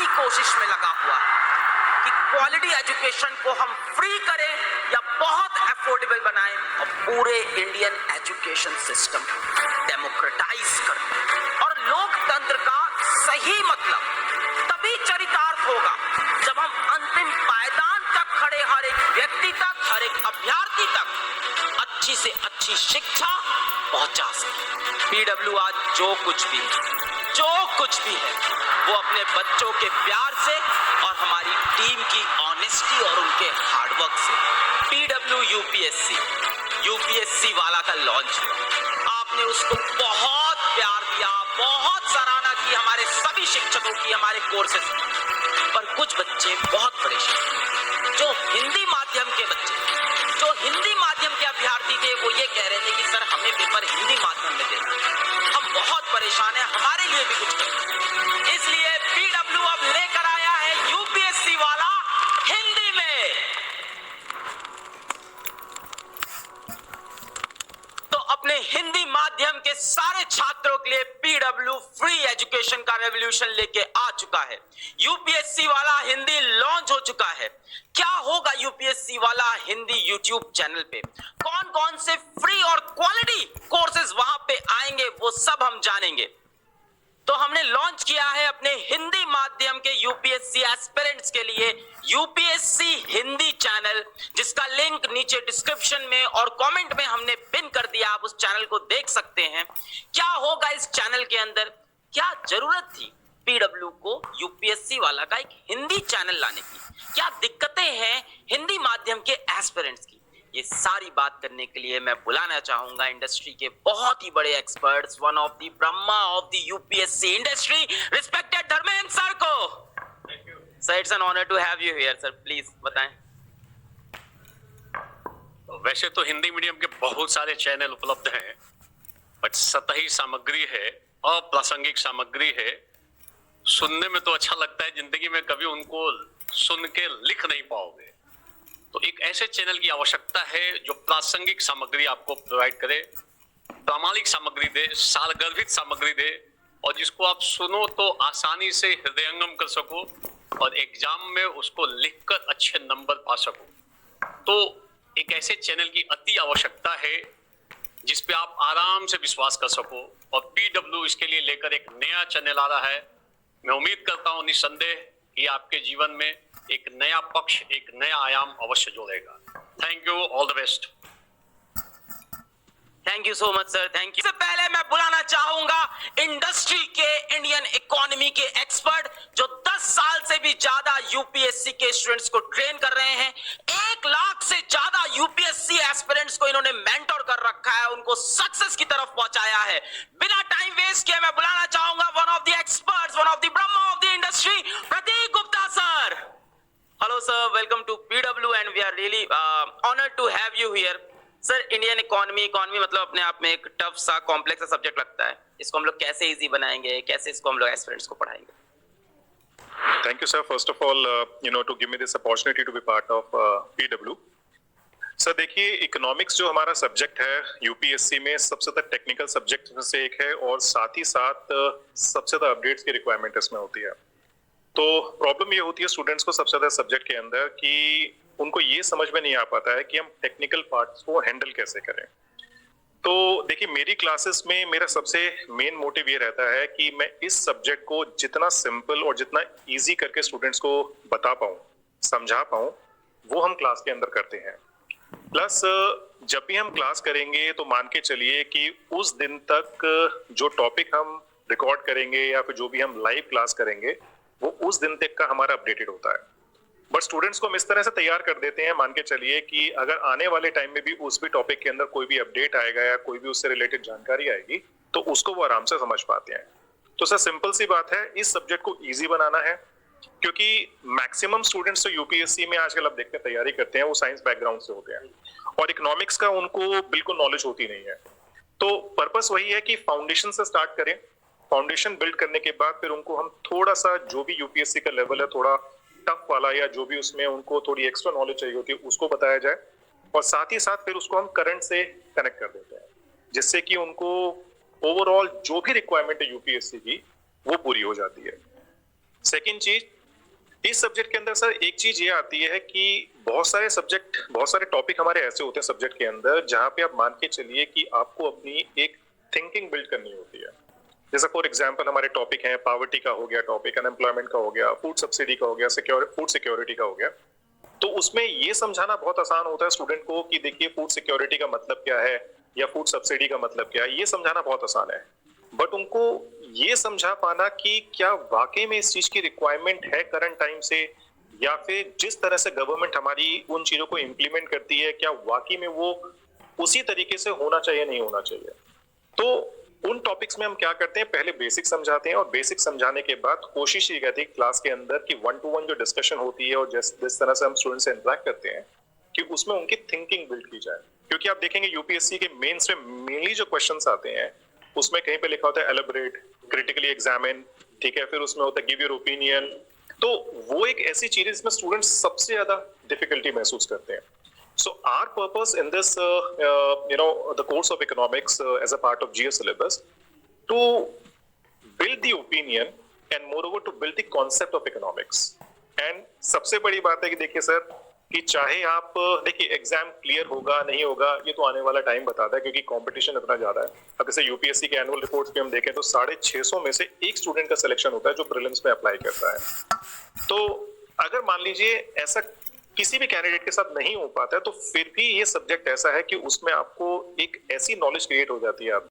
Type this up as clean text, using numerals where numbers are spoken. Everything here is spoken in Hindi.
इसी कोशिश में लगा हुआ है कि क्वालिटी एजुकेशन को हम फ्री करें या बहुत अफोर्डेबल बनाएं और पूरे इंडियन एजुकेशन सिस्टम डेमोक्रेटाइज करें। और लोकतंत्र का सही मतलब तभी चरितार्थ होगा जब हम अंतिम पायदान तक खड़े हर एक व्यक्ति तक, हर एक अभ्यर्थी तक अच्छी से अच्छी शिक्षा पहुंचा सके। पीडब्ल्यू आज जो कुछ भी है वो अपने बच्चों के प्यार से और हमारी टीम की ऑनेस्टी और उनके हार्डवर्क से। पीडब्ल्यू यूपीएससी वाला का लॉन्च हुआ, आपने उसको बहुत प्यार दिया, बहुत सराहना की हमारे सभी शिक्षकों की, हमारे कोर्सेज की। पर कुछ बच्चे बहुत परेशान, जो हिंदी माध्यम के बच्चे, जो हिंदी माध्यम के अभ्यर्थी थे, वो ये कह रहे थे कि सर हमें पेपर हिंदी माध्यम में देना, हम बहुत परेशान हैं, हमारे लिए भी कुछ करें। इसलिए पीडब्ल्यू अब लेकर आया है यूपीएससी वाला हिंदी में। तो अपने हिंदी माध्यम के सारे छात्रों के लिए पीडब्ल्यू फ्री एजुकेशन का रेवोल्यूशन लेके आ चुका है। यूपीएससी वाला हिंदी लॉन्च हो चुका है। क्या होगा यूपीएससी वाला हिंदी यूट्यूब चैनल पे, कौन कौन से फ्री और क्वालिटी कोर्सेज वहां पे आएंगे, वो सब हम जानेंगे। तो हमने लॉन्च किया है अपने हिंदी माध्यम के यूपीएससी एस्पिरेंट्स के लिए यूपीएससी हिंदी चैनल, जिसका लिंक नीचे डिस्क्रिप्शन में और कमेंट में हमने पिन कर दिया, आप उस चैनल को देख सकते हैं। क्या होगा इस चैनल के अंदर, क्या जरूरत थी पीडब्ल्यू को यूपीएससी वाला का एक हिंदी चैनल लाने की, क्या दिक्कतें हैं हिंदी माध्यम के एस्पिरेंट्स की, ये सारी बात करने के लिए मैं बुलाना चाहूंगा इंडस्ट्री के बहुत ही बड़े experts, one of the Brahma of the UPSC industry, respected Dharmendra sir को। Sir it's an honour to have you here sir, please बताएं। वैसे तो हिंदी मीडियम के बहुत सारे चैनल उपलब्ध हैं, बट सतही सामग्री है, अप्रासंगिक सामग्री है, सुनने में तो अच्छा लगता है, जिंदगी में कभी उनको सुन के लिख नहीं पाओगे। तो एक ऐसे चैनल की आवश्यकता है जो प्रासंगिक सामग्री आपको प्रोवाइड करे, प्रामाणिक सामग्री दे, सालगर्भित सामग्री दे, और जिसको आप सुनो तो आसानी से हृदयंगम कर सको और एग्जाम में उसको लिखकर अच्छे नंबर पा सको। तो एक ऐसे चैनल की अति आवश्यकता है जिस पे आप आराम से विश्वास कर सको, और पीडब्ल्यू इसके लिए लेकर एक नया चैनल आ रहा है। मैं उम्मीद करता हूं निस्संदेह कि आपके जीवन में एक नया पक्ष, एक नया आयाम अवश्य जोड़ेगा। Thank you, all the best. Thank you so much sir, thank you. सबसे पहले मैं बुलाना चाहूंगा इंडस्ट्री के, इंडियन इकोनॉमी के एक्सपर्ट, जो 10 साल से भी ज्यादा यूपीएससी के स्टूडेंट्स को ट्रेन कर रहे हैं। 1 लाख से ज्यादा यूपीएससी एस्पिरेंट्स को इन्होंने मेंटर कर रखा है, उनको सक्सेस की तरफ पहुंचाया है। बिना टाइम वेस्ट किए मैं बुलाना चाहूंगा one of the experts, one of the Brahma of the industry, Prateek Gupta sir. Hello sir, welcome to PW and we are really honoured to have you here. Sir Indian economy मतलब अपने आप में एक टफ सा, कॉम्प्लेक्स सा सब्जेक्ट लगता है, इसको हम लोग कैसे इजी बनाएंगे, कैसे इसको हम लोग एस्पिरेंट्स को पढ़ाएंगे? Thank you, sir. First of all, to give me this opportunity to be part of PW. Sir देखिए, इकोनॉमिक्स जो हमारा सब्जेक्ट है यूपीएससी में सबसे ज्यादा टेक्निकल सब्जेक्ट में से एक है, और साथ ही साथ सबसे ज्यादा अपडेट्स की रिक्वायरमेंट इसमें होती है। तो प्रॉब्लम ये होती है स्टूडेंट्स को सबसे ज्यादा सब्जेक्ट के अंदर कि उनको ये समझ में नहीं आ पाता है कि हम टेक्निकल पार्ट्स को हैंडल कैसे करें। तो देखिए, मेरी क्लासेस में मेरा सबसे मेन मोटिव ये रहता है कि मैं इस सब्जेक्ट को जितना सिंपल और जितना इजी करके स्टूडेंट्स को बता पाऊं, समझा पाऊं, वो हम क्लास के अंदर करते हैं। प्लस जब भी हम क्लास करेंगे तो मान के चलिए कि उस दिन तक जो टॉपिक हम रिकॉर्ड करेंगे या फिर जो भी हम लाइव क्लास करेंगे वो उस दिन तक का हमारा अपडेटेड होता है। बट स्टूडेंट्स को हम इस तरह से तैयार कर देते हैं, मान के चलिए कि अगर आने वाले टाइम में भी उस भी टॉपिक के अंदर कोई भी अपडेट आएगा या कोई भी उससे रिलेटेड जानकारी आएगी तो उसको वो आराम से समझ पाते हैं। तो सर सिंपल सी बात है, इस सब्जेक्ट को इजी बनाना है, क्योंकि मैक्सिमम स्टूडेंट्स तो यूपीएससी में आजकल आप देखते हैं तैयारी करते हैं वो साइंस बैकग्राउंड से होते हैं और इकोनॉमिक्स का उनको बिल्कुल नॉलेज होती नहीं है। तो पर्पस वही है कि फाउंडेशन से स्टार्ट करें, फाउंडेशन बिल्ड करने के बाद फिर उनको हम थोड़ा सा जो भी यूपीएससी का लेवल है थोड़ा टफ वाला या जो भी उसमें उनको थोड़ी एक्स्ट्रा नॉलेज चाहिए होती है उसको बताया जाए, और साथ ही साथ फिर उसको हम करंट से कनेक्ट कर देते हैं, जिससे कि उनको ओवरऑल जो भी रिक्वायरमेंट है यूपीएससी की वो पूरी हो जाती है। सेकंड चीज, इस सब्जेक्ट के अंदर सर एक चीज ये आती है कि बहुत सारे टॉपिक हमारे ऐसे होते हैं सब्जेक्ट के अंदर जहां पे आप मान के चलिए कि आपको अपनी एक थिंकिंग बिल्ड करनी होती है। जैसा फॉर एग्जांपल हमारे टॉपिक हैं, पावर्टी का हो गया टॉपिक, अनएम्प्लॉयमेंट का हो गया, फूड सब्सिडी का हो गया, फूड सिक्योरिटी का हो गया। तो उसमें ये समझाना बहुत आसान होता है स्टूडेंट को कि देखिए फूड सिक्योरिटी का मतलब क्या है या फूड सब्सिडी का मतलब क्या है, ये समझाना बहुत आसान है। बट उनको ये समझा पाना कि क्या वाकई में इस चीज की रिक्वायरमेंट है करंट टाइम से, या फिर जिस तरह से गवर्नमेंट हमारी उन चीजों को इम्प्लीमेंट करती है क्या वाकई में वो उसी तरीके से होना चाहिए नहीं होना चाहिए। तो उन टॉपिक्स में हम क्या करते हैं, पहले बेसिक समझाते हैं और बेसिक समझाने के बाद कोशिश ये रहती है क्लास के अंदर कि 1-to-1 जो डिस्कशन होती है और जिस तरह से हम स्टूडेंट से इंटरेक्ट करते हैं कि उसमें उनकी थिंकिंग बिल्ड की जाए। क्योंकि आप देखेंगे यूपीएससी के मेंस में मेनली जो क्वेश्चंस आते हैं उसमें कहीं पे लिखा होता है एलैबोरेट, क्रिटिकली एग्जामिन, ठीक है, फिर उसमें होता है गिव योर ओपिनियन। तो वो एक ऐसी चीज है जिसमें स्टूडेंट्स सबसे ज्यादा डिफिकल्टी महसूस करते हैं। So our purpose in this, the course of economics as a part of GS syllabus, to build the opinion and moreover to build the concept of economics. And सबसे बड़ी बात है कि देखिए सर कि चाहे आप देखिए एग्जाम क्लियर होगा नहीं होगा ये तो आने वाला टाइम बताता है क्योंकि कंपटीशन इतना ज्यादा है। अब जैसे यूपीएससी के एनुअल रिपोर्ट्स पे हम देखें तो 650 में से एक स्टूडेंट का सिलेक्शन होता है जो प्रीलिम्स में अप्लाई करता है। तो अगर मान लीजिए ऐसा किसी भी कैंडिडेट के साथ नहीं हो पाता है तो फिर भी ये सब्जेक्ट ऐसा है कि उसमें आपको एक ऐसी नॉलेज क्रिएट हो जाती है आपकी